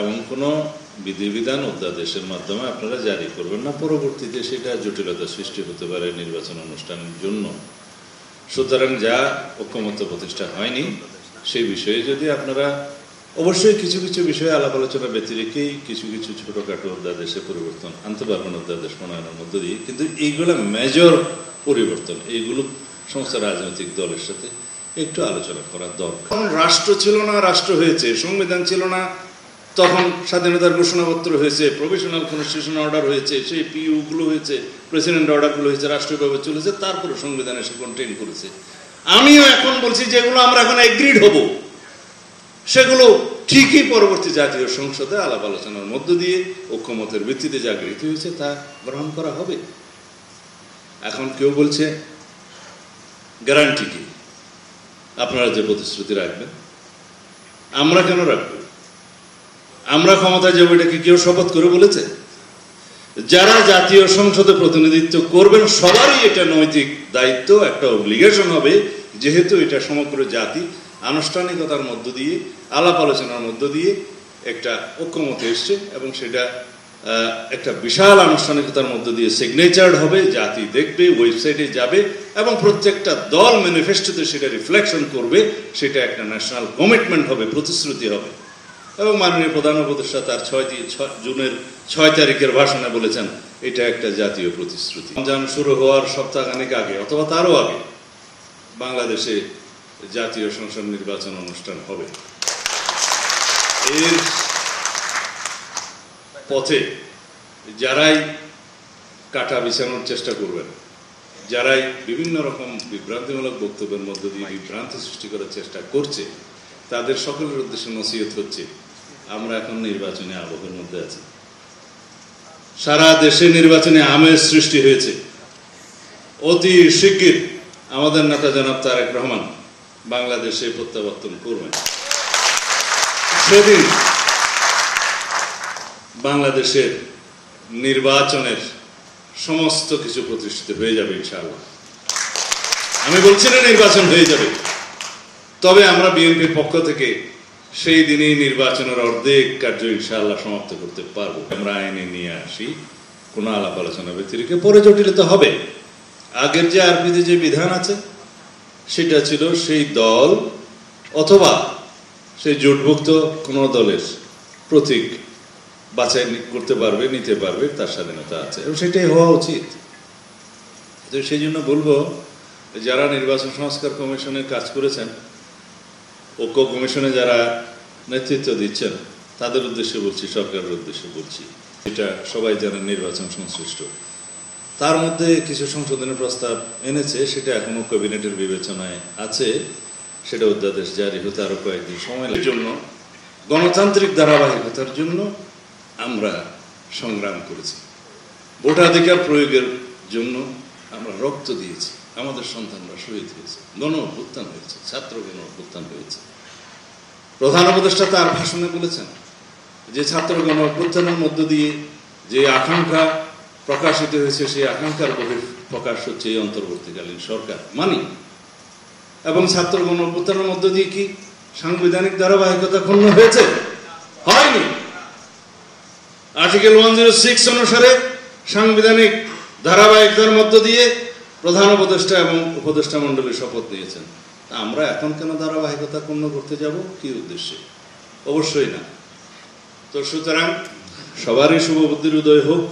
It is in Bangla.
এমন কোনো বিধিবিধান অধ্যাদেশের মাধ্যমে আপনারা জারি করবেন না, পরবর্তীতে সেটা জটিলতা সৃষ্টি হতে পারে নির্বাচন অনুষ্ঠানের জন্য। সুতরাং যা ঐকমত্য প্রতিষ্ঠা হয়নি সেই বিষয়ে যদি আপনারা অবশ্যই কিছু কিছু বিষয়ে আলাপ আলোচনা ব্যতিরেকেই কিছু কিছু ছোটোখাটো অধ্যাদেশে পরিবর্তন আনতে পারবেন অধ্যাদেশ প্রণয়নের মধ্য দিয়ে, কিন্তু এইগুলো মেজর পরিবর্তন, এইগুলো সমস্ত রাজনৈতিক দলের সাথে একটু আলোচনা করা দরকার। তখন রাষ্ট্র ছিল না, রাষ্ট্র হয়েছে, সংবিধান ছিল না, তখন স্বাধীনতার ঘোষণাপত্র হয়েছে, প্রভিশনাল কনস্টিটিউশন অর্ডার হয়েছে, সেই পিইউগুলো হয়েছে, প্রেসিডেন্ট অর্ডারগুলো হয়েছে, রাষ্ট্রীয়ভাবে চলেছে, তারপরে সংবিধান এসে কন্টেইন করেছে। আমিও এখন বলছি যেগুলো আমরা এখন এগ্রিড হব সেগুলো ঠিকই পরবর্তী জাতীয় সংসদে আলাপ আলোচনার মধ্য দিয়ে ঐকমত্যের ভিত্তিতে যা গৃহীত হয়েছে তা গ্রহণ করা হবে। এখন কেউ বলছে গ্যারান্টি কি, আপনারা যে প্রতিশ্রুতি রাখবেন আমরা কেন রাখবো? আমরা ক্ষমতায় যাবো এটা কি কেউ শপথ করে বলেছে? যারা জাতীয় সংসদে প্রতিনিধিত্ব করবেন সবারই এটা নৈতিক দায়িত্ব, একটা অব্লিগেশন হবে, যেহেতু এটা সমগ্র জাতি আনুষ্ঠানিকতার মধ্য দিয়ে আলাপ আলোচনার মধ্য দিয়ে একটা ঐকমত্যে এসছে এবং সেটা একটা বিশাল আনুষ্ঠানিকতার মধ্য দিয়ে সিগনেচার্ড হবে, জাতি দেখবে, ওয়েবসাইটে যাবে এবং প্রত্যেকটা দল ম্যানিফেস্টোতে সেটা রিফ্লেকশন করবে, সেটা একটা ন্যাশনাল কমিটমেন্ট হবে, প্রতিশ্রুতি হবে। এবং মাননীয় প্রধান উপদেষ্টা তার 6 তারিখের ভাষণে বলেছেন এটা একটা জাতীয় প্রতিশ্রুতি। রমজান শুরু হওয়ার সপ্তাহখানেক আগে অথবা তারও আগে বাংলাদেশে জাতীয় সংসদ নির্বাচন অনুষ্ঠান হবে। এর পথে যারাই কাটা বিছানোর চেষ্টা করবেন, যারাই বিভিন্ন রকম বিভ্রান্তিমূলক বক্তব্যের মধ্য দিয়ে বিভ্রান্তি সৃষ্টি করার চেষ্টা করছে, তাদের সকলের উদ্দেশ্যে নসিহত হচ্ছে আমরা এখন নির্বাচনী আবহের মধ্যে আছি। সারা দেশে নির্বাচনী আমেজ সৃষ্টি হয়েছে। অতি শিগগির আমাদের নেতা জনাব তারেক রহমান বাংলাদেশে প্রত্যাবর্তন করবেন। সেদিন বাংলাদেশের নির্বাচনের সমস্ত কিছু প্রতিষ্ঠিত হয়ে যাবে ইনশাআল্লাহ। আমি বলছি না নির্বাচন হয়ে যাবে, তবে আমরা বিএনপির পক্ষ থেকে সেই দিনই নির্বাচনের অর্ধেক কার্য ইনশাআল্লাহ সমাপ্ত করতে পারবো। আমরা আইনে নিয়ে আসি, কোনো আলাপ আলোচনা ব্যতিরেকে পরে জটিলতা হবে। আগের যে আরপিতে যে বিধান আছে সেটা ছিল সেই দল অথবা সেই জোটভুক্ত কোনো দলের প্রতীক বাছাই করতে পারবে, নিতে পারবে, তার স্বাধীনতা আছে এবং সেটাই হওয়া উচিত। তো সেই জন্য বলবো যারা নির্বাচন সংস্কার কমিশনে কাজ করেছেন, ঐক্য কমিশনে যারা নেতৃত্ব দিচ্ছেন, তাদের উদ্দেশ্যে বলছি, সরকারের উদ্দেশ্যে বলছি, এটা সবাই জানেন নির্বাচন সংশ্লিষ্ট। তার মধ্যে কিছু সংশোধনের প্রস্তাব এনেছে, সেটা এখনো ক্যাবিনেটের বিবেচনায় আছে, সেটা অধ্যাদেশ জারি হতে আরো কয়েকদিন সময় লাগে। জন্য গণতান্ত্রিক ধারাবাহিকতার জন্য আমরা সংগ্রাম করেছি, ভোটাধিকার প্রয়োগের জন্য আমরা রক্ত দিয়েছি, আমাদের সন্তানরা শহীদ হয়েছে, গণ অভ্যুত্থান হয়েছে, ছাত্র গণ অভ্যুত্থান হয়েছে। প্রধান উপদেষ্টা তার ভাষণে বলেছেন যে ছাত্র গণ অভ্যুত্থানের মধ্য দিয়ে যে আকাঙ্ক্ষা প্রকাশিত হয়েছে, সেই আকাঙ্ক্ষার বহিঃ প্রকাশ হচ্ছে এই অন্তর্বর্তীকালীন সরকার মানি। এবং ছাত্র গণ অভ্যুত্থানের মধ্য দিয়ে কি সাংবিধানিক ধারাবাহিকতা ক্ষুণ্ণ হয়েছে? হয়নি। আর্টিকেল 106 অনুসারে সাংবিধানিক ধারাবাহিকতার মধ্য দিয়ে প্রধান উপদেষ্টা এবং উপদেষ্টা মণ্ডলী শপথ নিয়েছেন। আমরা এখন কেন ধারাবাহিকতা ক্ষুণ্ণ করতে যাব? কি উদ্দেশ্যে? অবশ্যই না। তো সুতরাং সবারই শুভ বুদ্ধির উদয় হোক।